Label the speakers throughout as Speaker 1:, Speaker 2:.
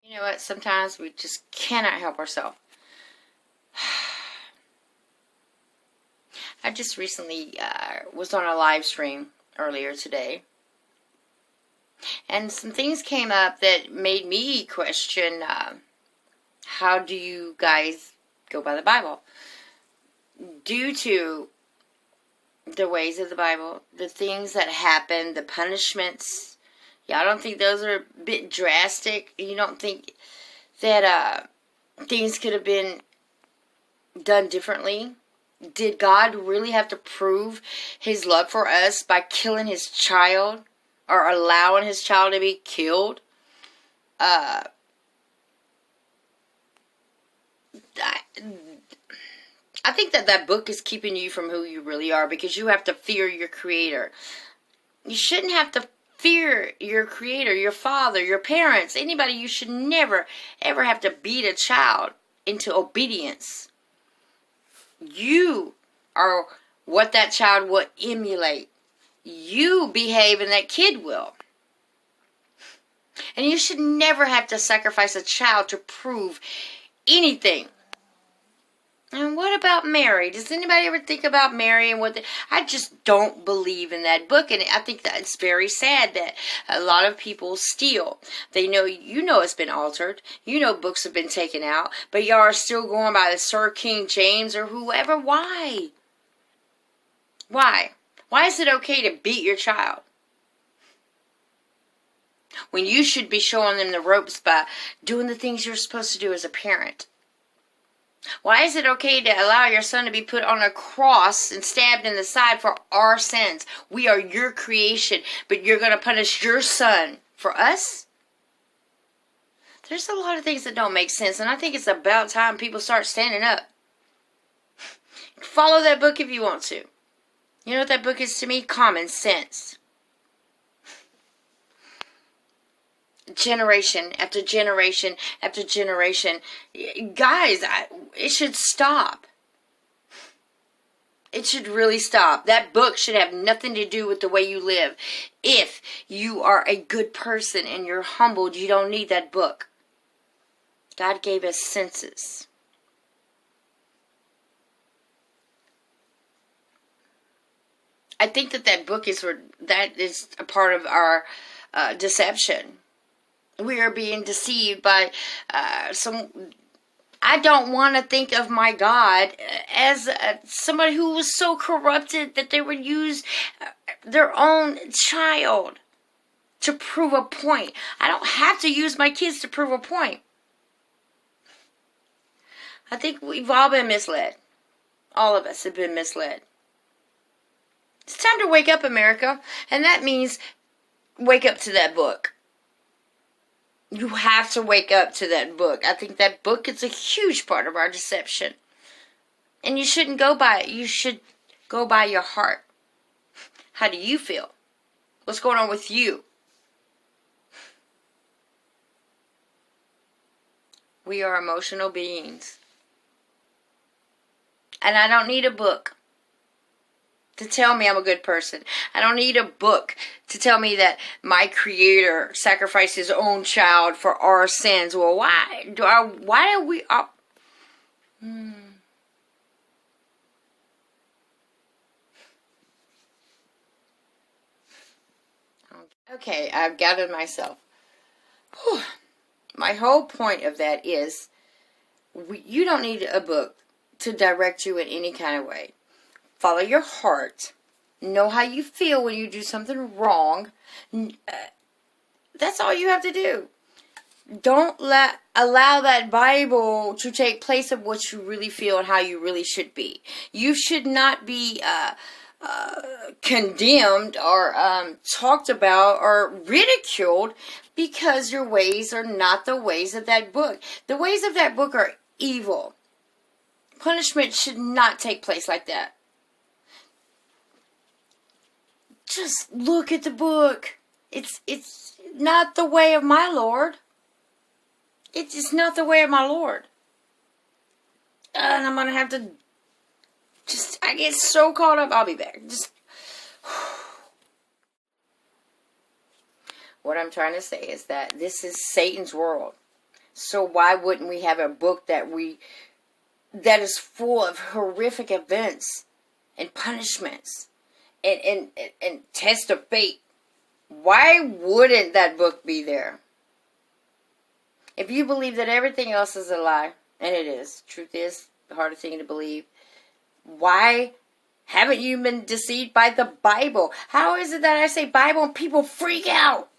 Speaker 1: You know what? Sometimes we just cannot help ourselves. I just recently was on a live stream earlier today, and some things came up that made me question how do you guys go by the Bible? Due to the ways of the Bible, the things that happen, the punishments, y'all don't think those are a bit drastic? You don't think that things could have been done differently? Did God really have to prove his love for us by killing his child or allowing his child to be killed? I think that book is keeping you from who you really are, because you have to fear your Creator. You shouldn't have to fear your Creator, your Father, your parents, anybody. You should never, ever have to beat a child into obedience. You are what that child will emulate. You behave and that kid will. And you should never have to sacrifice a child to prove anything. And what about Mary? Does anybody ever think about Mary and I just don't believe in that book, and I think that it's very sad that a lot of people steal. They know, it's been altered. Books have been taken out, but y'all are still going by the Sir King James or whoever. Why? Why? Why is it okay to beat your child when you should be showing them the ropes by doing the things you're supposed to do as a parent? Why is it okay to allow your son to be put on a cross and stabbed in the side for our sins? We are your creation, but you're going to punish your son for us? There's a lot of things that don't make sense, and I think it's about time people start standing up. Follow that book if you want to. You know what that book is to me? Common sense. Generation after generation after generation. Guys, it should stop. It should really stop. That book should have nothing to do with the way you live. If you are a good person and you're humbled, you don't need that book. God gave us senses. I think that book is a part of our deception. We are being deceived by I don't want to think of my God as somebody who was so corrupted that they would use their own child to prove a point. I don't have to use my kids to prove a point. I think we've all been misled. All of us have been misled. It's time to wake up, America. And that means wake up to that book. You have to wake up to that book. I think that book is a huge part of our deception. And you shouldn't go by it. You should go by your heart. How do you feel? What's going on with you? We are emotional beings. And I don't need a book to tell me I'm a good person. I don't need a book to tell me that my Creator sacrificed his own child for our sins. Well, why are we up? Okay, I've gathered myself. Whew. My whole point of that is you don't need a book to direct you in any kind of way. Follow your heart. Know how you feel when you do something wrong. That's all you have to do. Don't allow that Bible to take place of what you really feel and how you really should be. You should not be condemned or talked about or ridiculed because your ways are not the ways of that book. The ways of that book are evil. Punishment should not take place like that. Just look at the book. It's not the way of my Lord. It's just not the way of my Lord. And I'm going to have to I get so caught up. I'll be back. What I'm trying to say is that this is Satan's world. So why wouldn't we have a book that is full of horrific events and punishments and test of fate? Why wouldn't that book be there? If you believe that everything else is a lie, and it is, truth is the hardest thing to believe, why haven't you been deceived by the Bible? How is it that I say Bible and people freak out?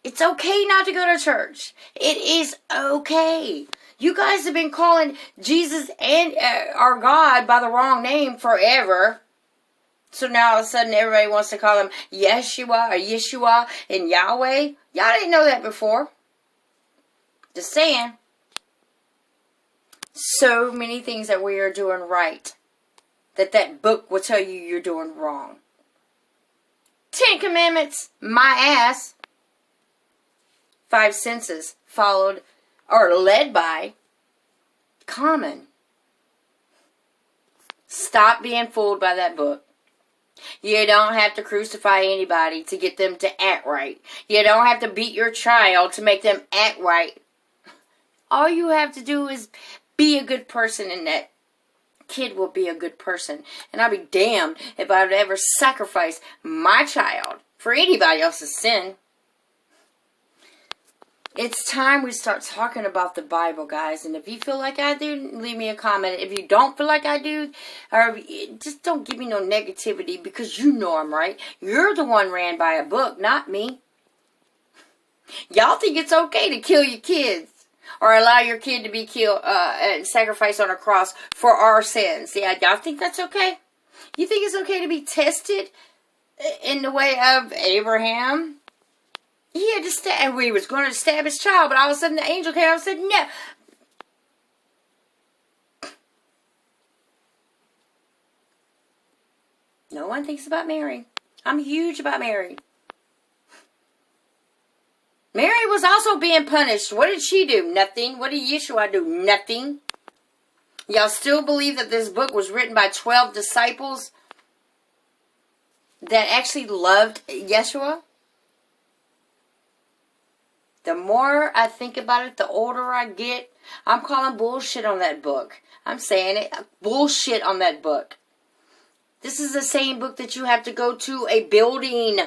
Speaker 1: It's okay not to go to church. It is okay. You guys have been calling Jesus and our God by the wrong name forever. So now all of a sudden everybody wants to call him Yeshua or Yeshua and Yahweh. Y'all didn't know that before. Just saying. So many things that we are doing right that book will tell you you're doing wrong. 10 Commandments, my ass. 5 senses followed or led by common. Stop being fooled by that book. You don't have to crucify anybody to get them to act right. You don't have to beat your child to make them act right. All you have to do is be a good person, and that kid will be a good person. And I'll be damned if I would ever sacrifice my child for anybody else's sin. It's time we start talking about the Bible, guys. And if you feel like I do, leave me a comment. If you don't feel like I do, or just don't give me no negativity, because you know I'm right. You're the one ran by a book, not me. Y'all think it's okay to kill your kids or allow your kid to be killed and sacrificed on a cross for our sins. Yeah, y'all think that's okay? You think it's okay to be tested in the way of Abraham? He had to stab. He was going to stab his child, but all of a sudden the angel came out and said, no. No one thinks about Mary. I'm huge about Mary. Mary was also being punished. What did she do? Nothing. What did Yeshua do? Nothing. Y'all still believe that this book was written by 12 disciples that actually loved Yeshua? The more I think about it, the older I get, I'm calling bullshit on that book. I'm saying it. Bullshit on that book. This is the same book that you have to go to a building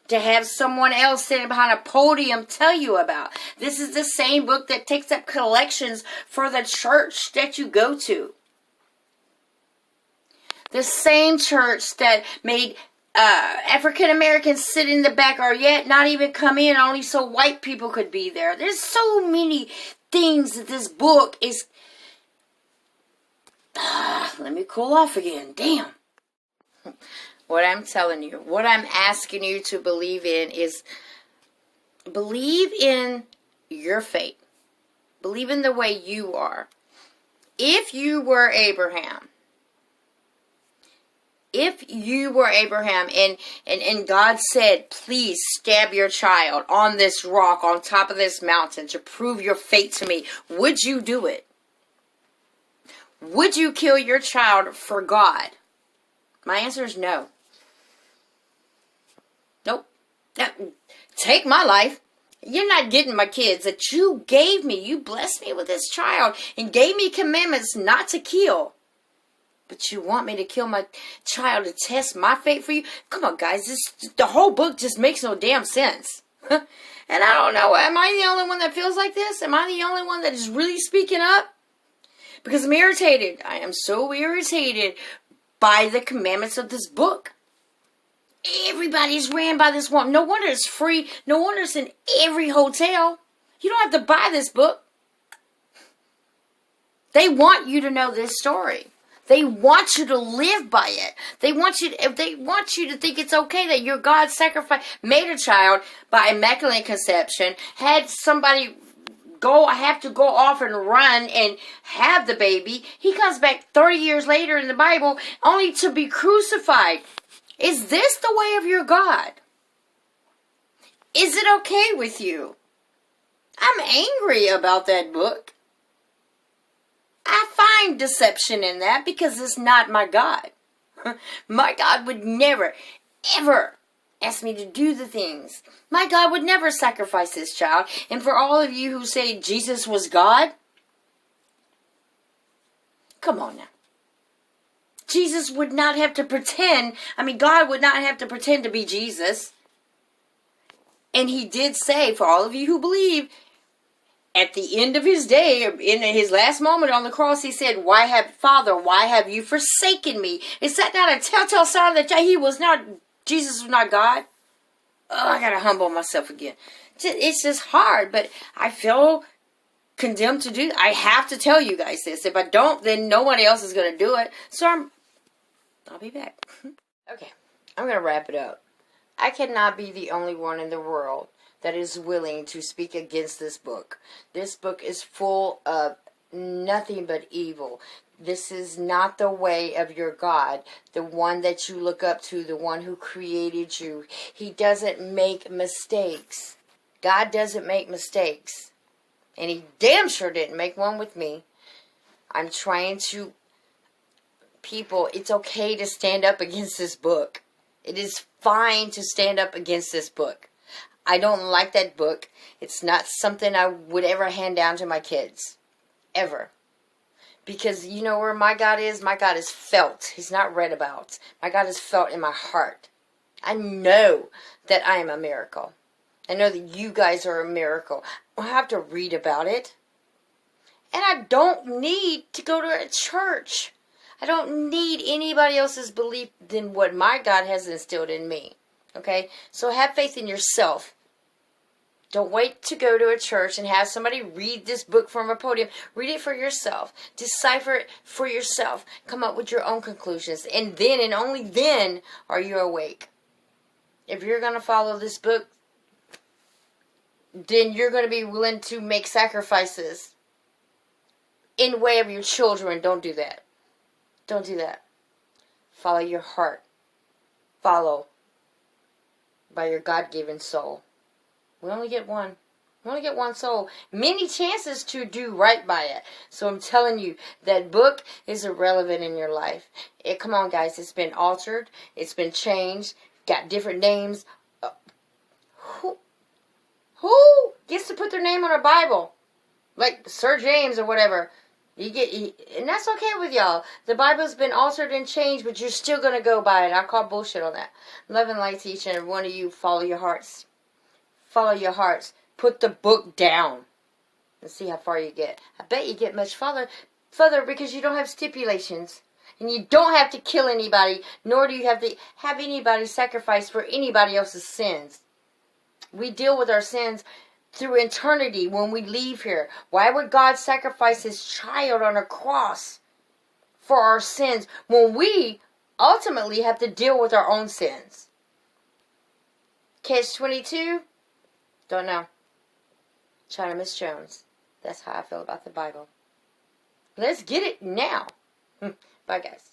Speaker 1: to have someone else sitting behind a podium tell you about. This is the same book that takes up collections for the church that you go to. The same church that made African Americans sit in the back, or yet not even come in, only so white people could be there. There's so many things that this book is. Let me cool off again. Damn. What I'm telling you, what I'm asking you to believe in is believe in your fate. Believe in the way you are. If you were Abraham, and God said, please stab your child on this rock, on top of this mountain to prove your fate to me, would you do it? Would you kill your child for God? My answer is no. Nope. Take my life. You're not getting my kids that you gave me. You blessed me with this child and gave me commandments not to kill. But you want me to kill my child to test my fate for you? Come on, guys. The whole book just makes no damn sense. And I don't know. Am I the only one that feels like this? Am I the only one that is really speaking up? Because I'm irritated. I am so irritated by the commandments of this book. Everybody's ran by this one. No wonder it's free. No wonder it's in every hotel. You don't have to buy this book. They want you to know this story. They want you to live by it. They want you to think it's okay that your God made a child by immaculate conception, had somebody have to go off and run and have the baby. He comes back 30 years later in the Bible only to be crucified. Is this the way of your God? Is it okay with you? I'm angry about that book. I find deception in that because it's not my God. My God would never, ever asked me to do the things. My God would never sacrifice his child. And for all of you who say Jesus was God, come on now. Jesus would not have to pretend. God would not have to pretend to be Jesus. And he did say, for all of you who believe, at the end of his day, in his last moment on the cross, he said, Father, why have you forsaken me? Is that not a telltale sign that Jesus was not God? Oh, I gotta humble myself again. It's just hard, but I feel condemned to do. I have to tell you guys this. If I don't, then no one else is gonna do it. So I'll be back. Okay, I'm gonna wrap it up. I cannot be the only one in the world that is willing to speak against this book. This book is full of nothing but evil. This is not the way of your God, the one that you look up to, the one who created you. He doesn't make mistakes. God doesn't make mistakes. And he damn sure didn't make one with me. I'm trying to... People, it's okay to stand up against this book. It is fine to stand up against this book. I don't like that book. It's not something I would ever hand down to my kids. Ever. Because you know where my God is? My God is felt. He's not read about. My God is felt in my heart. I know that I am a miracle. I know that you guys are a miracle. I don't have to read about it. And I don't need to go to a church. I don't need anybody else's belief than what my God has instilled in me. Okay? So have faith in yourself. Don't wait to go to a church and have somebody read this book from a podium. Read it for yourself. Decipher it for yourself. Come up with your own conclusions. And then and only then are you awake. If you're going to follow this book, then you're going to be willing to make sacrifices in the way of your children. Don't do that. Don't do that. Follow your heart. Follow by your God-given soul. We only get one. We only get one soul. Many chances to do right by it. So I'm telling you, that book is irrelevant in your life. Come on, guys. It's been altered. It's been changed. Got different names. Who gets to put their name on a Bible? Like Sir James or whatever. And that's okay with y'all. The Bible's been altered and changed, but you're still going to go by it. I call bullshit on that. Love and light to each and every one of you. Follow your hearts. Follow your hearts. Put the book down. And see how far you get. I bet you get much further because you don't have stipulations. And you don't have to kill anybody, nor do you have to have anybody sacrifice for anybody else's sins. We deal with our sins through eternity when we leave here. Why would God sacrifice his child on a cross for our sins when we ultimately have to deal with our own sins? Catch 22? Don't know. China Miss Jones. That's how I feel about the Bible. Let's get it now. Bye, guys.